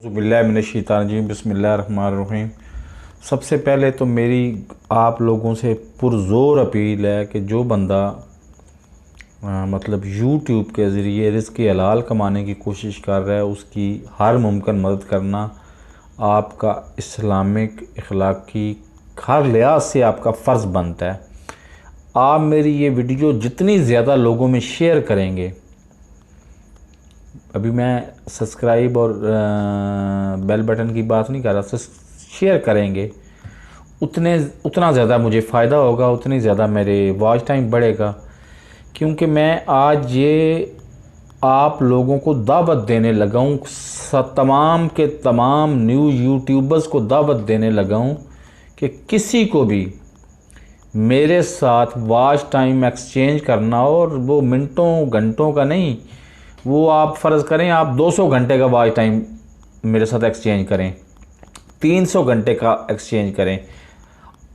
बिस्मिल्लाहिर्रहमानिर्रहीम बिस्मिल्लाहिर्रहमानिर्रहीम। सबसे पहले तो मेरी आप लोगों से पुरज़ोर अपील है कि जो बंदा मतलब यूट्यूब के ज़रिए रिज़्क़ हलाल कमाने की कोशिश कर रहा है उसकी हर मुमकिन मदद करना आपका इस्लामिक अखलाकी हर लिहाज से आपका फ़र्ज़ बनता है। आप मेरी ये वीडियो जितनी ज़्यादा लोगों में शेयर करेंगे, अभी मैं सब्सक्राइब और बेल बटन की बात नहीं कर रहा, शेयर करेंगे उतना ज़्यादा मुझे फ़ायदा होगा, उतनी ज़्यादा मेरे वॉच टाइम बढ़ेगा। क्योंकि मैं आज ये आप लोगों को दावत देने लगा हूँ, तमाम के तमाम न्यू यूट्यूबर्स को दावत देने लगा हूँ कि किसी को भी मेरे साथ वॉच टाइम एक्सचेंज करना, और वो मिनटों घंटों का नहीं, वो आप फ़र्ज़ करें आप 200 घंटे का वॉच टाइम मेरे साथ एक्सचेंज करें, 300 घंटे का एक्सचेंज करें।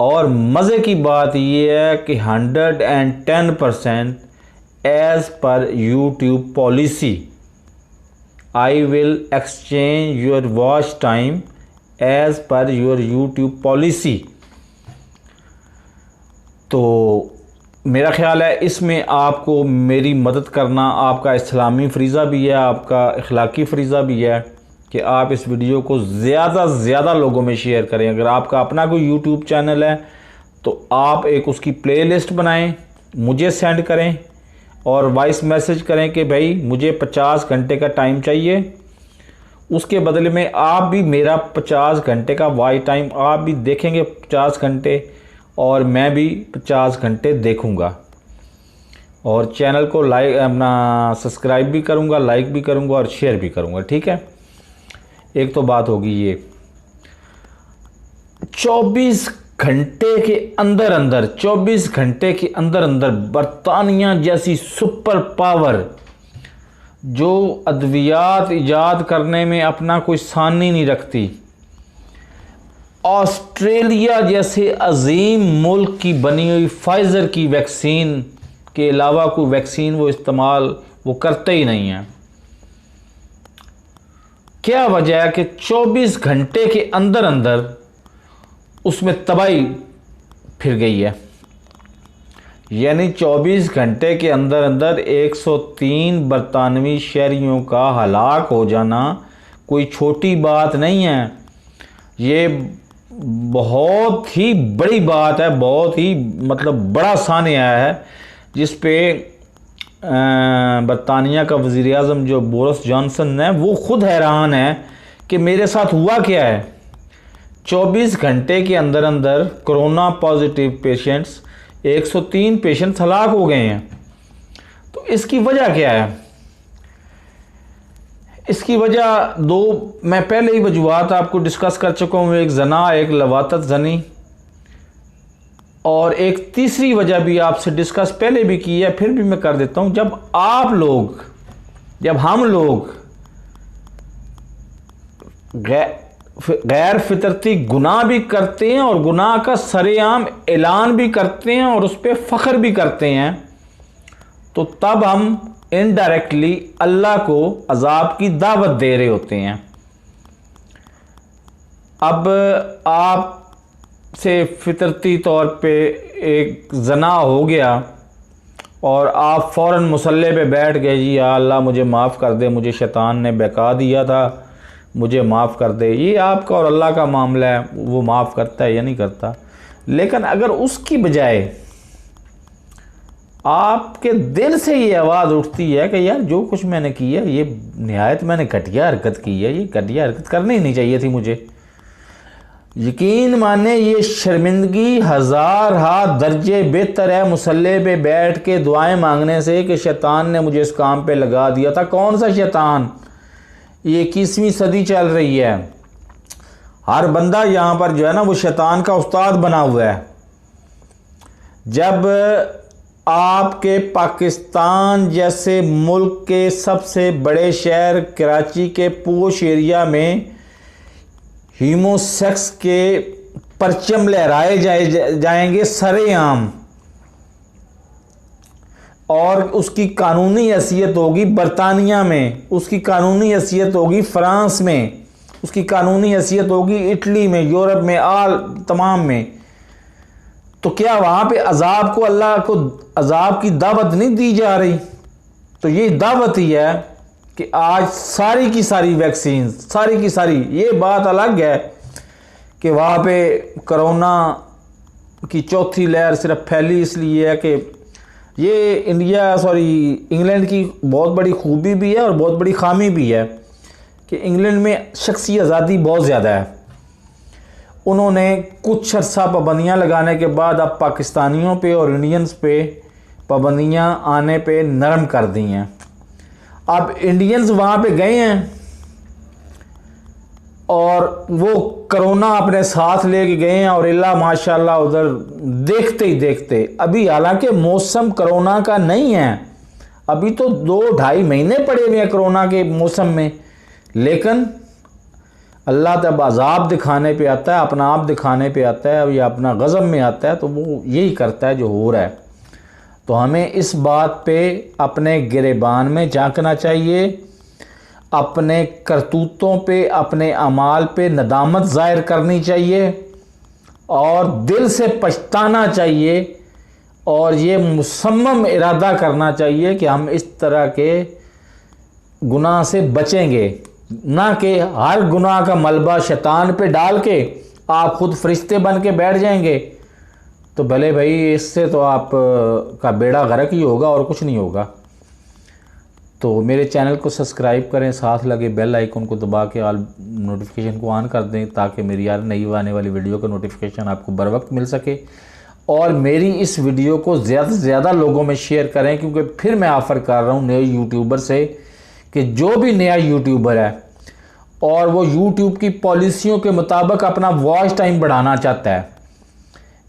और मज़े की बात ये है कि 110% as per YouTube policy I will exchange your watch time as per your YouTube policy. तो मेरा ख्याल है इसमें आपको मेरी मदद करना आपका इस्लामी फ़रीज़ा भी है, आपका अखलाकी फ़रीज़ा भी है कि आप इस वीडियो को ज़्यादा से ज़्यादा लोगों में शेयर करें। अगर आपका अपना कोई यूट्यूब चैनल है तो आप एक उसकी प्लेलिस्ट बनाएं, मुझे सेंड करें और वॉइस मैसेज करें कि भाई मुझे 50 घंटे का टाइम चाहिए। उसके बदले में आप भी मेरा 50 घंटे का वॉच टाइम आप भी देखेंगे 50 घंटे, और मैं भी 50 घंटे देखूंगा, और चैनल को लाइक अपना सब्सक्राइब भी करूंगा, लाइक भी करूंगा और शेयर भी करूंगा। ठीक है, एक तो बात होगी ये। 24 घंटे के अंदर अंदर 24 घंटे के अंदर अंदर बरतानिया जैसी सुपर पावर जो अद्वियात ईजाद करने में अपना कोई सानी नहीं रखती, ऑस्ट्रेलिया जैसे अजीम मुल्क की बनी हुई फाइज़र की वैक्सीन के अलावा कोई वैक्सीन वो इस्तेमाल वो करते ही नहीं हैं। क्या वजह है कि 24 घंटे के अंदर अंदर उसमें तबाही फिर गई है। यानी 24 घंटे के अंदर अंदर 103 बरतानवी शहरियों का हलाक हो जाना कोई छोटी बात नहीं है। ये बहुत ही बड़ी बात है, बहुत ही मतलब बड़ा सानिया है, जिस पे बरतानिया का वज़ीर आज़म जो बोरिस जॉनसन है वो खुद हैरान है कि मेरे साथ हुआ क्या है। 24 घंटे के अंदर अंदर कोरोना पॉजिटिव पेशेंट्स 103 पेशेंट्स हलाक हो गए हैं। तो इसकी वजह क्या है? इसकी वजह दो मैं पहले ही वजूहात आपको डिस्कस कर चुका हूँ, एक जना, एक लवातत जनी, और एक तीसरी वजह भी आपसे डिस्कस पहले भी की है, फिर भी मैं कर देता हूँ। जब हम लोग गैर फितरती गुनाह भी करते हैं और गुनाह का सरेआम ऐलान भी करते हैं और उस पर फ़ख्र भी करते हैं, तो तब हम इनडायरेक्टली अल्लाह को अजाब की दावत दे रहे होते हैं। अब आप से फितरती तौर पे एक जना हो गया और आप फ़ौरन मुसल्ले पे बैठ गए, जी या अल्लाह मुझे माफ़ कर दे, मुझे शैतान ने बहका दिया था, मुझे माफ़ कर दे। ये आपका और अल्लाह का मामला है, वो माफ़ करता है या नहीं करता। लेकिन अगर उसकी बजाय आपके दिल से ये आवाज़ उठती है कि यार जो कुछ मैंने किया ये निहायत मैंने घटिया हरकत की है, ये घटिया हरकत करनी नहीं चाहिए थी मुझे, यकीन माने ये शर्मिंदगी हज़ार हाथ दर्जे बेहतर है मुसल्ले पे बैठ के दुआएं मांगने से कि शैतान ने मुझे इस काम पे लगा दिया था। कौन सा शैतान? ये 21वीं सदी चल रही है, हर बंदा यहाँ पर जो है ना वो शैतान का उस्ताद बना हुआ है। जब आपके पाकिस्तान जैसे मुल्क के सबसे बड़े शहर कराची के पोश एरिया में हीमोसेक्स के परचम लहराए जाएंगे सरेआम, और उसकी कानूनी हैसियत होगी बरतानिया में, उसकी कानूनी हैसियत होगी फ्रांस में, उसकी कानूनी हैसियत होगी इटली में, यूरोप में, आल तमाम में। तो क्या वहाँ पे अजाब को, अल्लाह को अजाब की दावत नहीं दी जा रही? तो ये दावत ही है कि आज सारी की सारी वैक्सीन, सारी की सारी, ये बात अलग है कि वहाँ पे कोरोना की चौथी लहर सिर्फ फैली इसलिए है कि ये इंग्लैंड की बहुत बड़ी खूबी भी है और बहुत बड़ी खामी भी है कि इंग्लैंड में शख्सी आज़ादी बहुत ज़्यादा है। उन्होंने कुछ अर्सा पाबंदियाँ लगाने के बाद अब पाकिस्तानियों पे और इंडियंस पे पाबंदियाँ आने पे नरम कर दी हैं। अब इंडियंस वहाँ पे गए हैं और वो कोरोना अपने साथ लेके गए हैं और अल्लाह माशाल्लाह उधर देखते ही देखते, अभी हालांकि मौसम कोरोना का नहीं है, अभी तो 2-2.5 महीने पड़े हुए हैं कोरोना के मौसम में, लेकिन अल्लाह तब अजाब दिखाने पे आता है, अपना आप दिखाने पे आता है या अपना गज़ब में आता है, तो वो यही करता है जो हो रहा है। तो हमें इस बात पे अपने गिरेबान में झांकना चाहिए, अपने करतूतों पे, अपने अमाल पे नदामत ज़ाहिर करनी चाहिए और दिल से पछताना चाहिए और ये मुसम्मम इरादा करना चाहिए कि हम इस तरह के गुनाह से बचेंगे, ना कि हर गुनाह का मलबा शैतान पे डाल के आप खुद फरिश्ते बन के बैठ जाएंगे। तो भले भाई, इससे तो आप का बेड़ा गर्क ही होगा और कुछ नहीं होगा। तो मेरे चैनल को सब्सक्राइब करें, साथ लगे बेल आइकन को दबा के ऑल नोटिफिकेशन को ऑन कर दें ताकि मेरी यार नई आने वाली वीडियो का नोटिफिकेशन आपको बर वक्त मिल सके। और मेरी इस वीडियो को ज़्यादा से ज़्यादा लोगों में शेयर करें, क्योंकि फिर मैं ऑफ़र कर रहा हूँ नए यूट्यूबर से कि जो भी नया यूट्यूबर है और वो यूट्यूब की पॉलिसियों के मुताबिक अपना वॉच टाइम बढ़ाना चाहता है,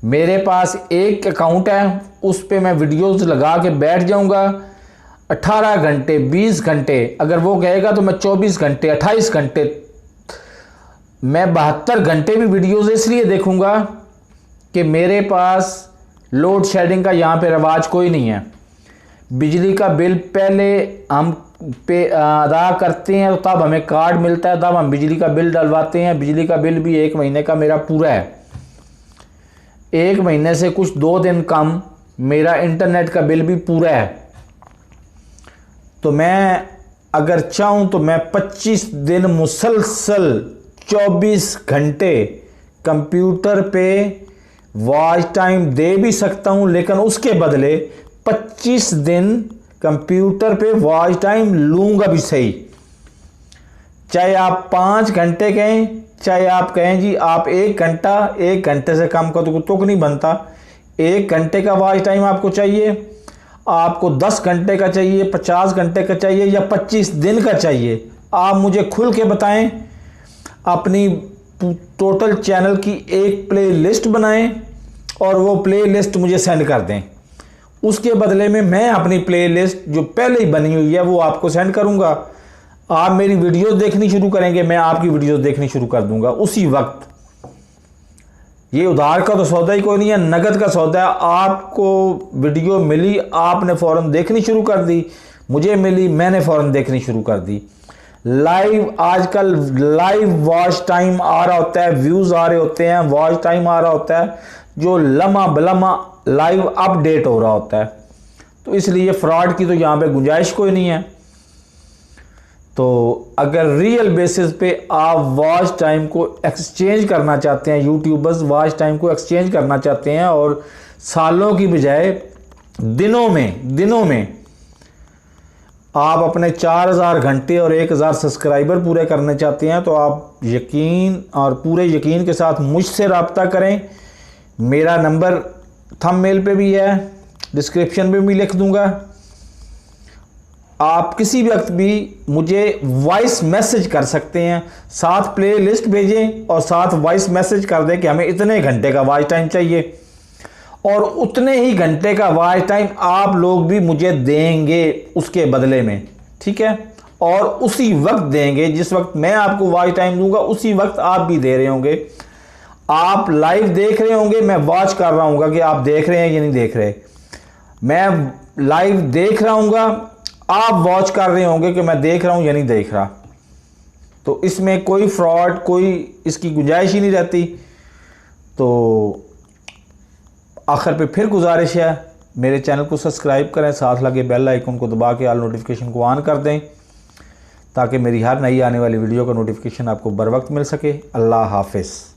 मेरे पास एक अकाउंट है, उस पर मैं वीडियोस लगा के बैठ जाऊंगा 18 घंटे 20 घंटे, अगर वो कहेगा तो मैं 24 घंटे 28 घंटे, मैं 72 घंटे भी वीडियोस इसलिए देखूंगा कि मेरे पास लोड शेडिंग का यहाँ पे रिवाज कोई नहीं है। बिजली का बिल पहले हम पे अदा करते हैं, तो तब हमें कार्ड मिलता है, तब हम बिजली का बिल डलवाते हैं। बिजली का बिल भी 1 महीने का मेरा पूरा है, 1 महीने से कुछ 2 दिन कम मेरा इंटरनेट का बिल भी पूरा है। तो मैं अगर चाहूँ तो मैं 25 दिन मुसलसल 24 घंटे कंप्यूटर पे वॉच टाइम दे भी सकता हूँ, लेकिन उसके बदले 25 दिन कंप्यूटर पे वॉच टाइम लूँगा भी सही। चाहे आप 5 घंटे कहें, चाहे आप कहें जी आप 1 घंटा, 1 घंटे से कम का तो तुक नहीं बनता, 1 घंटे का वॉच टाइम आपको चाहिए, आपको 10 घंटे का चाहिए, 50 घंटे का चाहिए या 25 दिन का चाहिए, आप मुझे खुल के बताएं। अपनी टोटल चैनल की एक प्ले लिस्ट बनाएं और वो प्ले लिस्ट मुझे सेंड कर दें। उसके बदले में मैं अपनी प्ले लिस्ट जो पहले ही बनी हुई है वो आपको सेंड करूंगा। आप मेरी वीडियोस देखनी शुरू करेंगे, मैं आपकी वीडियोस देखनी शुरू कर दूंगा उसी वक्त। ये उधार का तो सौदा ही कोई नहीं है, नगद का सौदा है। आपको वीडियो मिली, आपने फ़ौरन देखनी शुरू कर दी, मुझे मिली, मैंने फ़ौरन देखनी शुरू कर दी। लाइव आजकल लाइव वॉच टाइम आ रहा होता है, व्यूज़ आ रहे होते हैं, वॉच टाइम आ रहा होता है, जो लम्हा बलम्हा लाइव अपडेट हो रहा होता है। तो इसलिए फ्रॉड की तो यहाँ पे गुंजाइश कोई नहीं है। तो अगर रियल बेसिस पे आप वॉच टाइम को एक्सचेंज करना चाहते हैं, यूट्यूबर्स वॉच टाइम को एक्सचेंज करना चाहते हैं और सालों की बजाय दिनों में आप अपने 4000 घंटे और 1000 सब्सक्राइबर पूरे करने चाहते हैं, तो आप यकीन और पूरे यकीन के साथ मुझसे रब्ता करें। मेरा नंबर थंबनेल पे भी है, डिस्क्रिप्शन में भी लिख दूंगा। आप किसी भी वक्त भी मुझे वॉइस मैसेज कर सकते हैं, साथ प्ले लिस्ट भेजें और साथ वॉइस मैसेज कर दें कि हमें इतने घंटे का वॉच टाइम चाहिए, और उतने ही घंटे का वॉच टाइम आप लोग भी मुझे देंगे उसके बदले में, ठीक है। और उसी वक्त देंगे जिस वक्त मैं आपको वॉच टाइम दूंगा, उसी वक्त आप भी दे रहे होंगे। आप लाइव देख रहे होंगे, मैं वॉच कर रहा हूँगा कि आप देख रहे हैं या नहीं देख रहे। मैं लाइव देख रहा हूँगा, आप वॉच कर रहे होंगे कि मैं देख रहा हूँ या नहीं देख रहा। तो इसमें कोई फ्रॉड, कोई इसकी गुंजाइश ही नहीं रहती। तो आखिर पे फिर गुजारिश है, मेरे चैनल को सब्सक्राइब करें, साथ लगे बेल आइकन को दबा के ऑल नोटिफिकेशन को ऑन कर दें, ताकि मेरी हर नई आने वाली वीडियो का नोटिफिकेशन आपको बर वक्त मिल सके। अल्लाह हाफिज़।